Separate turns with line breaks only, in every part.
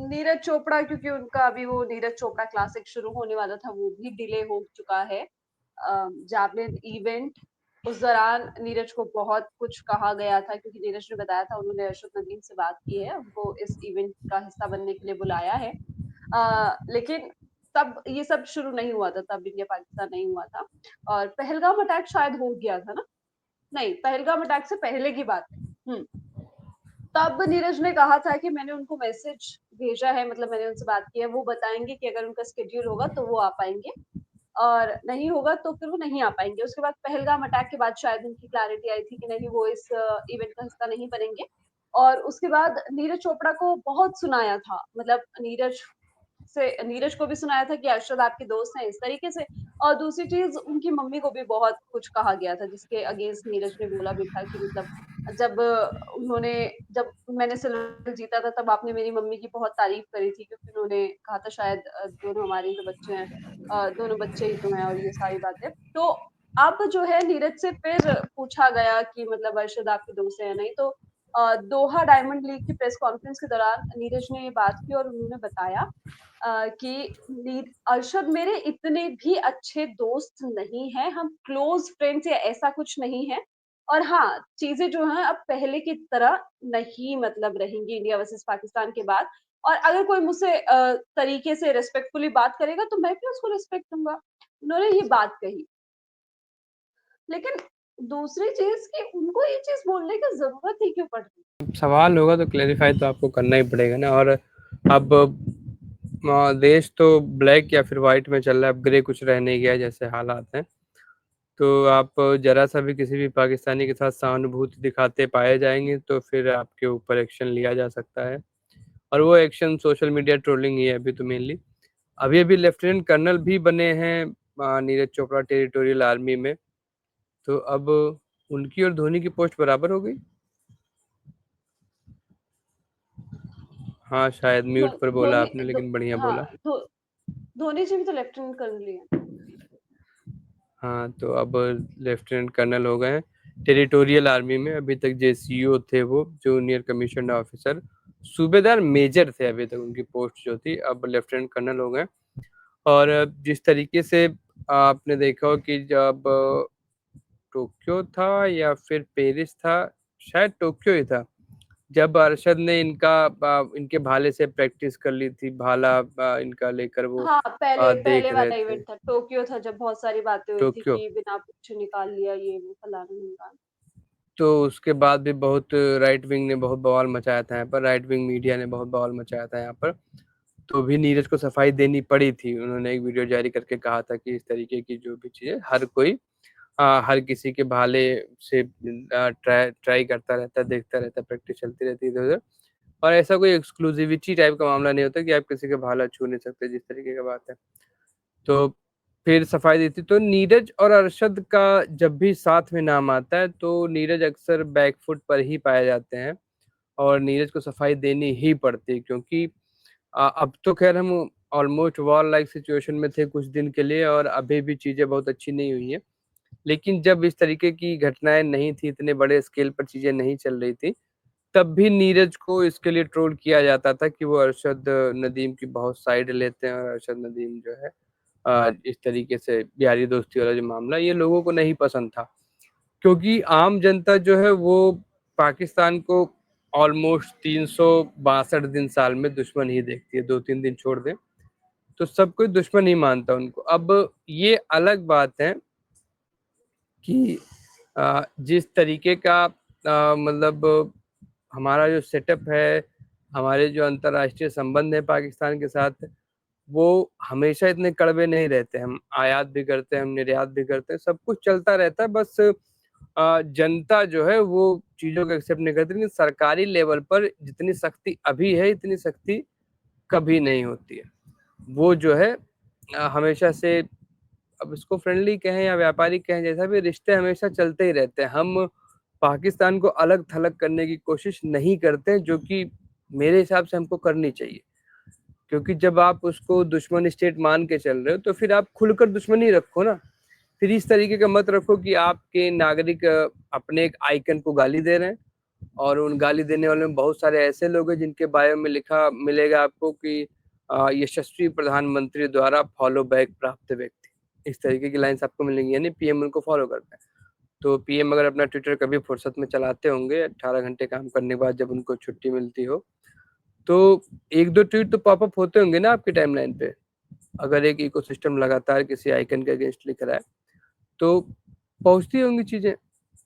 नीरज चोपड़ा, क्योंकि उनका अभी वो नीरज चोपड़ा क्लासिक शुरू होने वाला था, वो भी डिले हो चुका है। जावलिन इवेंट, उस दौरान नीरज को बहुत कुछ कहा गया था, क्योंकि नीरज ने बताया था उन्होंने अर्शद नदीम से बात की है, उनको इस इवेंट का हिस्सा बनने के लिए बुलाया है। लेकिन तब ये सब शुरू नहीं हुआ था, तब इंडिया पाकिस्तान नहीं हुआ था। और पहलगाम अटैक शायद हो गया था ना? नहीं, पहलगाम अटैक से पहले की बात है। तब नीरज ने कहा था कि मैंने उनको मैसेज भेजा है, मतलब मैंने उनसे बात की है, वो बताएंगे कि अगर उनका स्केड्यूल होगा तो वो आ पाएंगे, और नहीं होगा तो फिर वो नहीं आ पाएंगे। उसके बाद पहलगाम अटैक के बाद शायद उनकी क्लैरिटी आई थी कि नहीं, वो इस इवेंट का हिस्सा नहीं बनेंगे। और उसके बाद नीरज चोपड़ा को बहुत सुनाया था, मतलब नीरज को भी सुनाया था कि अरशद आपके दोस्त हैं, इस तरीके से। और दूसरी चीज, उनकी मम्मी को भी बहुत कुछ कहा गया था, जिसके अगेंस्ट नीरज ने बोला भी था कि मतलब जब उन्होंने जब मैंने सिल्वर जीता था, तब आपने मेरी मम्मी की बहुत तारीफ करी थी, क्योंकि उन्होंने कहा था शायद दोनों हमारे ही तो बच्चे हैं, दोनों बच्चे ही तो हैं, और ये सारी बातें। तो अब जो है नीरज से फिर पूछा गया कि मतलब अरशद आपके दोस्त है या नहीं, तो दोहा डायमंड लीग की प्रेस कॉन्फ्रेंस के दौरान नीरज ने ये बात की, और उन्होंने बताया कि अरशद मेरे इतने भी अच्छे दोस्त नहीं हैं, हम क्लोज फ्रेंड्स या ऐसा कुछ नहीं है। और हाँ, चीजें जो हैं अब पहले की तरह नहीं मतलब रहेंगी इंडिया वर्सेस पाकिस्तान के बाद। और अगर कोई मुझसे तरीके से रिस्पेक्टफुली बात करेगा तो मैं भी उसको रिस्पेक्ट दूंगा। उन्होंने ये बात कही। लेकिन दूसरी चीज कि उनको ये चीज बोलने की जरूरत ही क्यों पड़ रही?
सवाल होगा तो क्लेरिफाई तो आपको करना ही पड़ेगा ना। और अब देश तो ब्लैक या फिर वाइट में चल रहा है, अब ग्रे कुछ रह नहीं गया जैसे हालात हैं। तो आप जरा सा भी किसी भी पाकिस्तानी के साथ सहानुभूति दिखाते पाए जाएंगे तो फिर आपके ऊपर एक्शन लिया जा सकता है। और वो एक्शन सोशल मीडिया ट्रोलिंग ही है अभी तो मेनली। अभी अभी लेफ्टिनेंट कर्नल भी बने हैं नीरज चोपड़ा टेरिटोरियल आर्मी में। तो अब उनकी और धोनी की पोस्ट बराबर हो गई। हाँ शायद म्यूट पर बोला
धोनी
आपने, लेकिन बढ़िया
हाँ,
बोला।
धोनी जी भी तो लेफ्टिनेंट कर्नल ही है।
हाँ तो अब लेफ्टिनेंट कर्नल हो गए हैं टेरिटोरियल आर्मी में। अभी तक जेसीओ थे, वो जूनियर कमीशन ऑफिसर, सूबेदार मेजर थे अभी तक उनकी पोस्ट जो थी, अब लेफ्टिनेंट कर्नल हो गए। और जिस तरीके से आपने देखा हो कि जब टोक्यो था या फिर पेरिस था, शायद टोक्यो ही था, जब अरशद ने इनके भाले से प्रैक्टिस कर ली थी, भाला इनका लेकर वो
हाँ, पहले
देख
पहले
रहे
वाला
थे।
इवेंट था, टोक्यो था, जब बहुत सारी बातें हुई थी
टोक्यो।
कि बिना पूछे निकाल लिया, ये वो फलाना ढिमकाना।
तो उसके बाद भी बहुत राइट विंग ने बहुत बवाल मचाया था यहाँ पर, राइट विंग मीडिया ने बहुत बवाल मचाया था यहाँ पर। तो भी नीरज को सफाई देनी पड़ी थी। उन्होंने एक वीडियो जारी करके कहा था कि इस तरीके की जो भी चीजें हर कोई हर किसी के भाले से ट्राई ट्राई करता रहता है, देखता रहता है, प्रैक्टिस चलती रहती है इधर उधर। और ऐसा कोई एक्सक्लूसिविटी टाइप का मामला नहीं होता कि आप किसी के भाला छू नहीं सकते, जिस तरीके का बात है। तो फिर सफाई दी थी। तो नीरज और अरशद का जब भी साथ में नाम आता है तो नीरज अक्सर बैकफुट पर ही पाए जाते हैं, और नीरज को सफाई देनी ही पड़ती है। क्योंकि अब तो खैर हम ऑलमोस्ट वॉर लाइक सिचुएशन में थे कुछ दिन के लिए, और अभी भी चीज़ें बहुत अच्छी नहीं हुई हैं। लेकिन जब इस तरीके की घटनाएं नहीं थी, इतने बड़े स्केल पर चीज़ें नहीं चल रही थी, तब भी नीरज को इसके लिए ट्रोल किया जाता था कि वो अरशद नदीम की बहुत साइड लेते हैं, और अरशद नदीम जो है इस तरीके से यारी दोस्ती वाला जो मामला, ये लोगों को नहीं पसंद था। क्योंकि आम जनता जो है वो पाकिस्तान को ऑलमोस्ट 362 दिन साल में दुश्मन ही देखती है, 2-3 दिन छोड़ दें तो सब कोई दुश्मन ही मानता उनको। अब ये अलग बात है कि जिस तरीके का मतलब हमारा जो सेटअप है, हमारे जो अंतर्राष्ट्रीय संबंध है पाकिस्तान के साथ, वो हमेशा इतने कड़वे नहीं रहते। हम आयात भी करते हैं, हम निर्यात भी करते हैं, सब कुछ चलता रहता है। बस जनता जो है वो चीज़ों को एक्सेप्ट नहीं करती। लेकिन सरकारी लेवल पर जितनी सख्ती अभी है, इतनी सख्ती कभी नहीं होती है। वो जो है हमेशा से, अब इसको फ्रेंडली कहें या व्यापारिक कहें, जैसा भी, रिश्ते हमेशा चलते ही रहते हैं। हम पाकिस्तान को अलग थलग करने की कोशिश नहीं करते, जो कि मेरे हिसाब से हमको करनी चाहिए। क्योंकि जब आप उसको दुश्मन स्टेट मान के चल रहे हो तो फिर आप खुलकर दुश्मनी रखो ना। फिर इस तरीके का मत रखो कि आपके नागरिक अपने एक आइकन को गाली दे रहे हैं और उन गाली देने वाले में बहुत सारे ऐसे लोग हैं जिनके बायो में लिखा मिलेगा आपको कि यशस्वी प्रधानमंत्री द्वारा फॉलो बैक प्राप्त व्यक्ति, इस तरीके की लाइन्स आपको मिलेंगी, यानी पीएम उनको फॉलो करते हैं। तो पीएम अगर अपना ट्विटर कभी फुर्सत में चलाते होंगे 18 घंटे काम करने के बाद जब उनको छुट्टी मिलती हो, तो 1-2 ट्वीट तो पॉपअप होते होंगे ना आपकी टाइमलाइन पे। अगर एक इकोसिस्टम लगातार किसी आइकन के अगेंस्ट लिख रहा है, तो पहुँचती होंगी चीज़ें।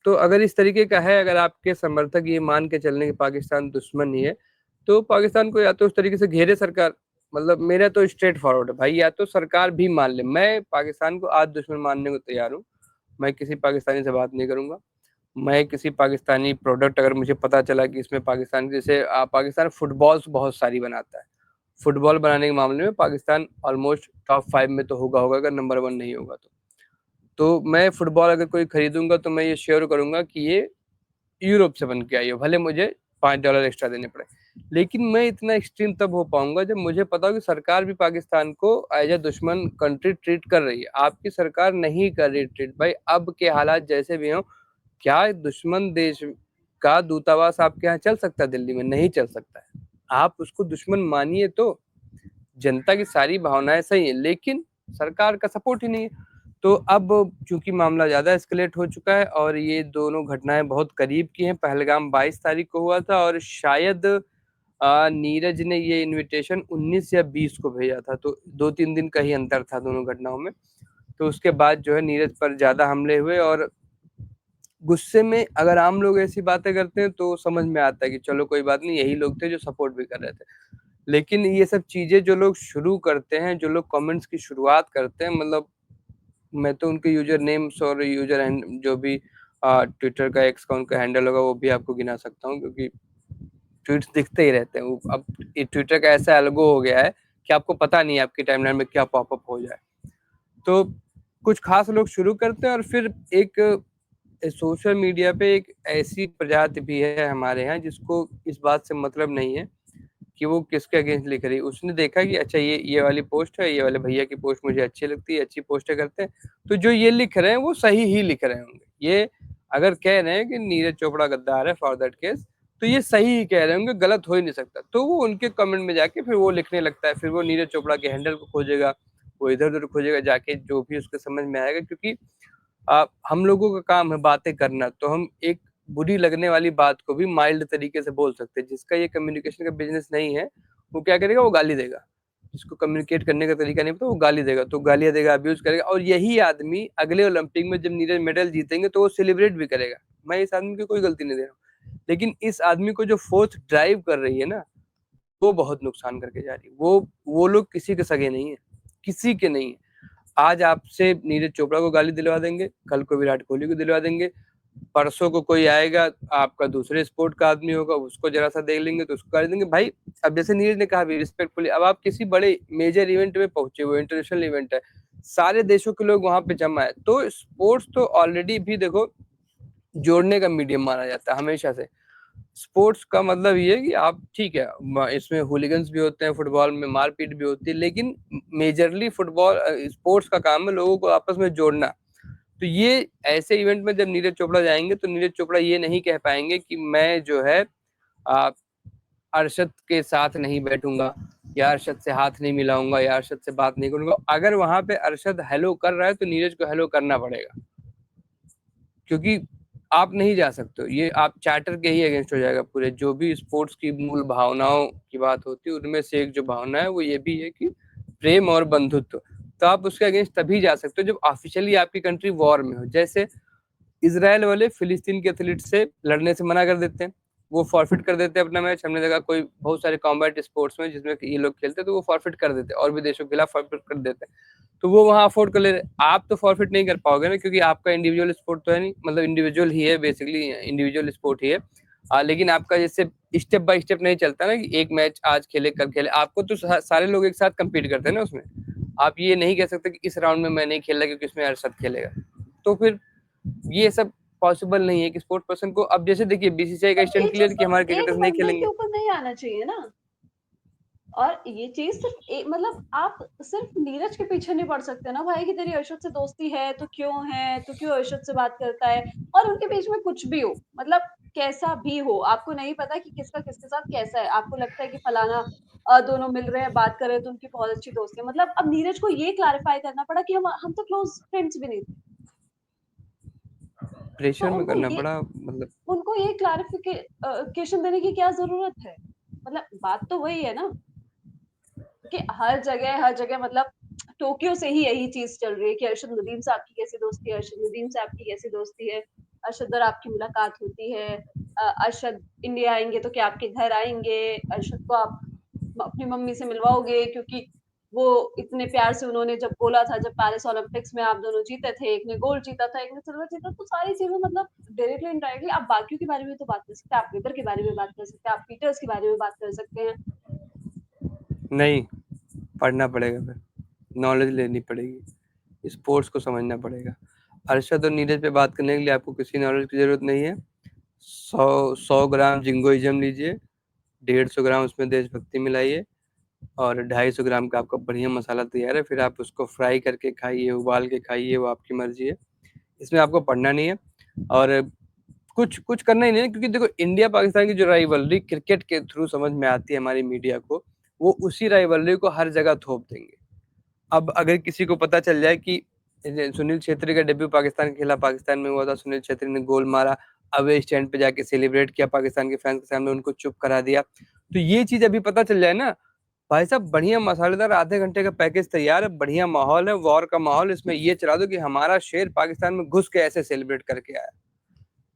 तो अगर इस तरीके का है, अगर आपके समर्थक ये मान के चलने कि पाकिस्तान दुश्मन ही है, तो पाकिस्तान को या तो उस तरीके से घेरे सरकार, मतलब मेरा तो स्ट्रेट फॉरवर्ड है भाई, या तो सरकार भी मान ले। मैं पाकिस्तान को आज दुश्मन मानने को तैयार हूँ। मैं किसी पाकिस्तानी से बात नहीं करूँगा। मैं किसी पाकिस्तानी प्रोडक्ट अगर मुझे पता चला कि इसमें पाकिस्तान जैसे पाकिस्तान फुटबॉल्स बहुत सारी बनाता है। फुटबॉल बनाने के मामले में पाकिस्तान ऑलमोस्ट टॉप 5 में तो होगा अगर नंबर 1 नहीं होगा तो। तो मैं फुटबॉल अगर कोई खरीदूँगा तो मैं ये श्योर करूँगा कि ये यूरोप से बन के आई हो, भले मुझे $5 एक्स्ट्रा देने पड़े। लेकिन मैं इतना एक्सट्रीम तब हो पाऊँगा जब मुझे पता हो कि सरकार भी पाकिस्तान को एज़ अ दुश्मन कंट्री ट्रीट कर रही है। आपकी सरकार नहीं कर रही ट्रीट भाई, अब के हालात जैसे भी हों, क्या दुश्मन देश का दूतावास आपके यहाँ चल सकता है दिल्ली में? नहीं चल सकता है। आप उसको दुश्मन मानिए तो। जनता की सारी भावनाएँ सही हैं, लेकिन सरकार का सपोर्ट ही नहीं है। तो अब चूँकि मामला ज़्यादा एस्केलेट हो चुका है और ये दोनों घटनाएँ बहुत करीब की हैं। पहलगाम 22 तारीख को हुआ था और शायद नीरज ने ये इन्विटेशन 19 या 20 को भेजा था, तो 2-3 दिन का ही अंतर था दोनों घटनाओं में। तो उसके बाद जो है नीरज पर ज़्यादा हमले हुए और गुस्से में अगर आम लोग ऐसी बातें करते हैं तो समझ में आता है कि चलो कोई बात नहीं, यही लोग थे जो सपोर्ट भी कर रहे थे। लेकिन ये सब चीज़ें जो लोग शुरू करते हैं, जो लोग कमेंट्स की शुरुआत करते हैं, मतलब मैं तो उनके यूज़र नेम्स और यूज़र हैंड जो भी ट्विटर का एक्स का उनका हैंडल होगा वो भी आपको गिना सकता हूँ, क्योंकि ट्वीट्स दिखते ही रहते हैं। वो अब ये ट्विटर का ऐसा एल्गो हो गया है कि आपको पता नहीं है आपकी टाइमलाइन में क्या पॉपअप हो जाए। तो कुछ खास लोग शुरू करते हैं और फिर एक सोशल मीडिया पे एक ऐसी प्रजाति भी है हमारे यहाँ जिसको इस बात से मतलब नहीं है कि वो किसके अगेंस्ट लिख रही है। उसने देखा कि अच्छा ये वाली पोस्ट है, ये वाले भैया की पोस्ट मुझे अच्छी लगती है, अच्छी पोस्टें करते हैं, तो जो ये लिख रहे हैं वो सही ही लिख रहे होंगे। ये अगर कह रहे हैं कि नीरज चोपड़ा गद्दार है फॉर दैट केस, तो ये सही ही कह रहे होंगे, गलत हो ही नहीं सकता। तो वो उनके कमेंट में जाके फिर वो लिखने लगता है, फिर वो नीरज चोपड़ा के हैंडल को खोजेगा, वो इधर-उधर खोजेगा जाके जो भी उसके समझ में आएगा, क्योंकि हम लोगों का काम है बातें करना, तो हम एक बुरी लगने वाली बात को भी माइल्ड तरीके से बोल सकते हैं। जिसका ये कम्युनिकेशन का बिज़नेस नहीं है, वो क्या करेगा, वो गाली देगा। जिसको कम्युनिकेट करने का तरीका नहीं पता वो गाली देगा, तो गालियाँ देगा, अब्यूज़ करेगा और यही आदमी अगले ओलंपिक में जब नीरज मेडल जीतेंगे तो वो सेलिब्रेट भी करेगा। मैं इस आदमी की कोई गलती नहीं दे रहा हूँ। लेकिन इस आदमी को जो फ़ोर्स ड्राइव कर रही है ना, वो बहुत नुकसान करके जा रही है। वो लोग किसी के सगे नहीं है, किसी के नहीं है। आज आपसे नीरज चोपड़ा को गाली दिलवा देंगे, कल को विराट कोहली को दिलवा देंगे, परसों को कोई आएगा आपका दूसरे स्पोर्ट का आदमी होगा, उसको जरा-सा देख लेंगे तो उसको गाली देंगे। भाई अब जैसे नीरज ने कहा भी रिस्पेक्टफुली, अब आप किसी बड़े मेजर इवेंट में पहुँचे, वो इंटरनेशनल इवेंट है, सारे देशों के लोग वहाँ पे जमा है, तो स्पोर्ट्स तो ऑलरेडी भी देखो जोड़ने का मीडियम माना जाता है हमेशा से। स्पोर्ट्स का मतलब ये है कि आप ठीक है, इसमें हूलिगन्स भी होते हैं, फुटबॉल में मारपीट भी होती है, लेकिन मेजरली फुटबॉल स्पोर्ट्स का काम है लोगों को आपस में जोड़ना। तो ये ऐसे इवेंट में जब नीरज चोपड़ा जाएंगे तो नीरज चोपड़ा ये नहीं कह पाएंगे कि मैं जो है अरशद के साथ नहीं बैठूंगा या अरशद से हाथ नहीं मिलाऊंगा या अरशद से बात नहीं करूंगा। अगर वहां पे अरशद हेलो कर रहा है तो नीरज को हेलो करना पड़ेगा, क्योंकि आप नहीं जा सकते हो, ये आप चार्टर के ही अगेंस्ट हो जाएगा पूरे। जो भी स्पोर्ट्स की मूल भावनाओं की बात होती है उनमें से एक जो भावना है वो ये भी है कि प्रेम और बंधुत्व। तो आप उसके अगेंस्ट तभी जा सकते हो जब ऑफिशियली आपकी कंट्री वॉर में हो। जैसे इसराइल वाले फिलिस्तीन के एथलीट से लड़ने से मना कर देते हैं, वो फॉरफिट कर देते हैं अपना मैच। हमने देखा कोई बहुत सारे कॉम्बैट स्पोर्ट्स में जिसमें ये लोग खेलते हैं तो वो फॉरफिट कर देते हैं और भी देशों के खिलाफ फॉरफिट कर देते हैं, तो वो वहाँ अफोर्ड कर ले रहे। आप तो फॉरफिट नहीं कर पाओगे ना, क्योंकि आपका इंडिविजुअल स्पोर्ट तो है नहीं, मतलब इंडिविजुअल ही है, बेसिकली इंडिविजुअल स्पोर्ट ही है। लेकिन आपका जैसे स्टेप बाय स्टेप नहीं चलता ना कि एक मैच आज खेले कल खेले, आपको तो सारे लोग एक साथ कम्पीट करते हैं ना उसमें। आप ये नहीं कह सकते कि इस राउंड में मैं नहीं खेल रहा क्योंकि इसमें अरशद खेलेगा, तो फिर ये सब पॉसिबल नहीं है कि स्पोर्ट्स पर्सन को। अब जैसे देखिए बीसीसीआई का
ये
स्टैंड
चीज़
क्लियर कि हमारे
सिर्फ एक
क्रिकेटर्स नहीं
बंदे के
खेलेंगे।
ऊपर नहीं आना चाहिए ना। और ये चीज़ सिर्फ मतलब आप सिर्फ नीरज के पीछे नहीं पड़ सकते ना भाई कि तेरी अर्शद से दोस्ती है, तो क्यों है? तू क्यों अर्शद से बात करता है? और उनके बीच में कुछ भी हो, मतलब कैसा भी हो, आपको नहीं पता कि किसका किसके साथ कैसा है, आपको लगता है कि फलाना दोनों मिल रहे हैं, बात कर रहे हैं तो उनकी बहुत अच्छी दोस्ती है। मतलब अब नीरज को ये क्लैरिफाई करना पड़ा कि हम तो क्लोज़ फ्रेंड्स भी नहीं थे। तो
प्रेशर में
उनको
करना
ये
पड़ा मतलब।
उनको ये क्लैरिफ़िकेशन देने की क्या ज़रूरत है? मतलब बात तो वही है ना कि हर जगह मतलब टोक्यो से ही यही चीज़ चल रही है कि अरशद नदीम से आपकी कैसी दोस्ती है, अरशद नदीम से आपकी कैसी दोस्ती है, अरशद और आपकी मुलाकात होती है, अरशद इंडिया आएँगे तो क्या आपके घर आएँगे, अरशद को आप अपनी मम्मी से मिलवाओगे क्योंकि वो इतने प्यार से उन्होंने जब बोला था, जब पेरिस ओलंपिक्स में आप दोनों जीते थे, एक ने गोल्ड जीता था, एक ने सिल्वर जीता, तो सारी चीज़ें मतलब डायरेक्टली इनडायरेक्टली आप बाकियों के बारे में तो बात कर सकते हैं, आप वेबर के बारे में बात कर सकते हैं, आप पीटर्स के बारे में बात कर सकते हैं।
नहीं, पढ़ना पड़ेगा फिर, नॉलेज लेनी पड़ेगी, स्पोर्ट्स को समझना पड़ेगा। अरशद और नीरज पे बात करने के लिए आपको किसी नॉलेज की ज़रूरत नहीं है। 100 ग्राम जिंगोइज्म लीजिए, 150 ग्राम उसमें देशभक्ति मिलाइए, और 250 ग्राम का आपका बढ़िया मसाला तैयार है। फिर आप उसको फ्राई करके खाइए, उबाल के खाइए, वो आपकी मर्जी है। इसमें आपको पढ़ना नहीं है और कुछ कुछ करना ही नहीं है, क्योंकि देखो इंडिया पाकिस्तान की जो राइवलरी क्रिकेट के थ्रू समझ में आती है हमारी मीडिया को, वो उसी राइवलरी को हर जगह थोप देंगे। अब अगर किसी को पता चल जाए कि सुनील छेत्री का डेब्यू पाकिस्तान के खिलाफ पाकिस्तान में हुआ था, सुनील छेत्री ने गोल मारा, अवे स्टैंड पे जाके सेलिब्रेट किया, पाकिस्तान के फैंस के सामने उनको चुप करा दिया, तो ये चीज अभी पता चल जाए ना, भाई साहब बढ़िया मसालेदार आधे घंटे का पैकेज तैयार है, बढ़िया माहौल है, वॉर का माहौल, इसमें ये चला दो कि हमारा शेर पाकिस्तान में घुस के ऐसे सेलिब्रेट करके आया।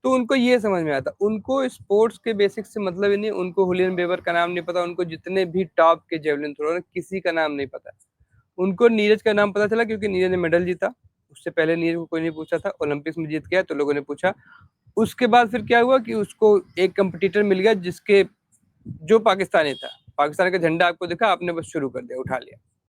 तो उनको ये समझ में आता, उनको स्पोर्ट्स के बेसिक्स से मतलब ही नहीं, उनको हुलियन बेबर का नाम नहीं पता, उनको जितने भी टॉप के जेवलिन थ्रोअर किसी का नाम नहीं पता। उनको नीरज का नाम पता चला क्योंकि नीरज ने मेडल जीता, उससे पहले नीरज को कोई नहीं पूछा था, ओलंपिक्स में जीत गया तो लोगों ने पूछा। उसके बाद फिर क्या हुआ कि उसको एक कंपटीटर मिल गया जिसके जो पाकिस्तानी था, पाकिस्तान का झंडा आपको दिखा, आपने बस शुरू कर दिया, उठा लिया।